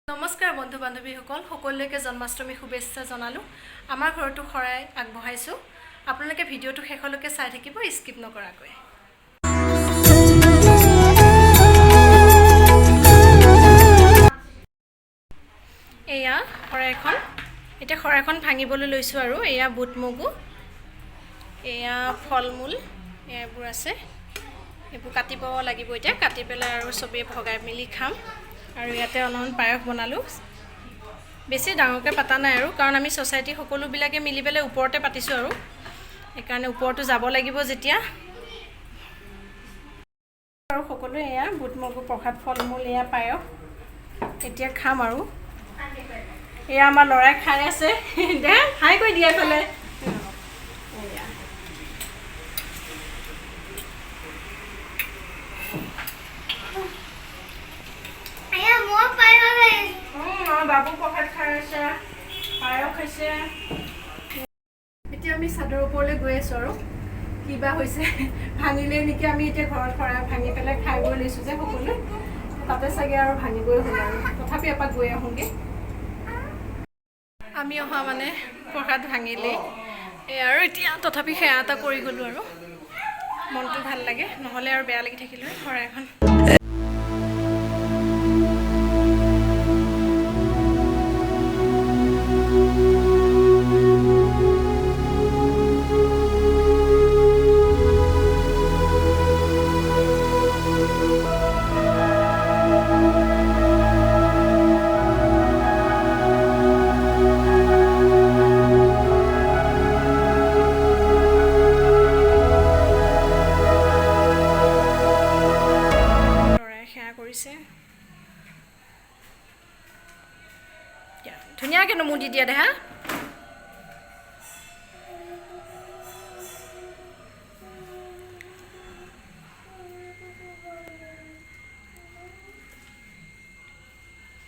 নমস্কাৰ বন্ধু বান্ধৱীসকল সকলোকে জন্মাষ্টমী শুভেচ্ছা জনালো আমাৰ ঘৰটো খৰাই আগবঢ়াইছো আপোনালোকে ভিডিওটো শেষলৈকে চাই থাকিব স্কিপ নকৰাকৈ এয়া খৰাইখন এতিয়া খৰাইখন ভাঙিবলৈ লৈছো আৰু এয়া বুট মগু এয়া ফলমূল এয়াবোৰ আছে এবোৰ কাটিব লাগিব এতিয়া কাটি পেলাই আৰু সবে ভগাই মিলি খাম আৰু ইয়াতে অলপমান পায়স বনালো বেছি ডাঙৰকৈ পাতা নাই আৰু কাৰণ আমি সোসাইটি সকলোবিলাকে মিলি পেলাই ওপৰতে পাতিছো আৰু এইকাৰণে ওপৰটো যাব লাগিব যেতিয়া আৰু সকলোৱে এয়া বুট মগু প্ৰসাদ ফলমূল এয়া পায়স এতিয়া খাম আৰু এয়া আমাৰ লৰাই খাই আছে দে হাই কৈ দিয়া ফলে বাবু প্ৰসাদ খাই আছে পায়স খাইছে এতিয়া আমি চাদৰ ওপৰলৈ গৈ আছো আৰু কিবা হৈছে ভাঙিলে নেকি আমি এতিয়া ঘৰত খৰা ভাঙি পেলাই খাই গৈ লৈছো যে সকলোৱে তাতে চাগে আৰু ভাঙিবই হ'ল আৰু তথাপি এপাক গৈ আহোঁগে আমি অহা মানে প্ৰসাদ ভাঙিলেই আৰু এতিয়া তথাপি সেয়া এটা কৰি গ'লো আৰু মনটো ভাল লাগে নহ'লে আৰু বেয়া লাগি থাকিলে শৰাইখন ধুনীয়াকৈ নমু দি দিয়া দে হা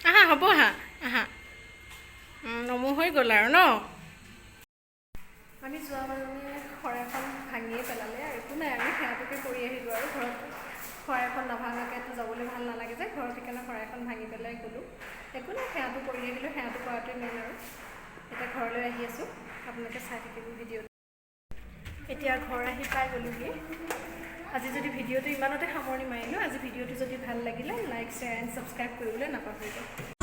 আহা হ'ব হা আহা নমু হৈ গ'ল আৰু ন আমি যোৱা মানুহে শৰাইখন ভাঙিয়ে পেলালে আৰু একো নাই আমি সেয়াটোকে কৰি আহিলোঁ আৰু ঘৰত শৰাইখন নাভাঙাকৈতো যাবলৈ ভাল নালাগে যে ঘৰত সেইকাৰণে শৰাইখন ভাঙি পেলাই গ'লোঁ একো নাই সেয়াটো কৰি আহিলোঁ সেয়াটো কৰাটোৱে মেইন আৰু এতিয়া ঘৰলৈ আহি আছোঁ আপোনালোকে চাই থাকিব ভিডিঅ'টো এতিয়া ঘৰ আহি পাই গ'লোহি আজি যদি ভিডিঅ'টো ইমানতে সামৰণি মাৰিলোঁ আজি ভিডিঅ'টো যদি ভাল লাগিলে লাইক শ্বেয়াৰ এণ্ড ছাবস্ক্ৰাইব কৰিবলৈ নাপাহৰিব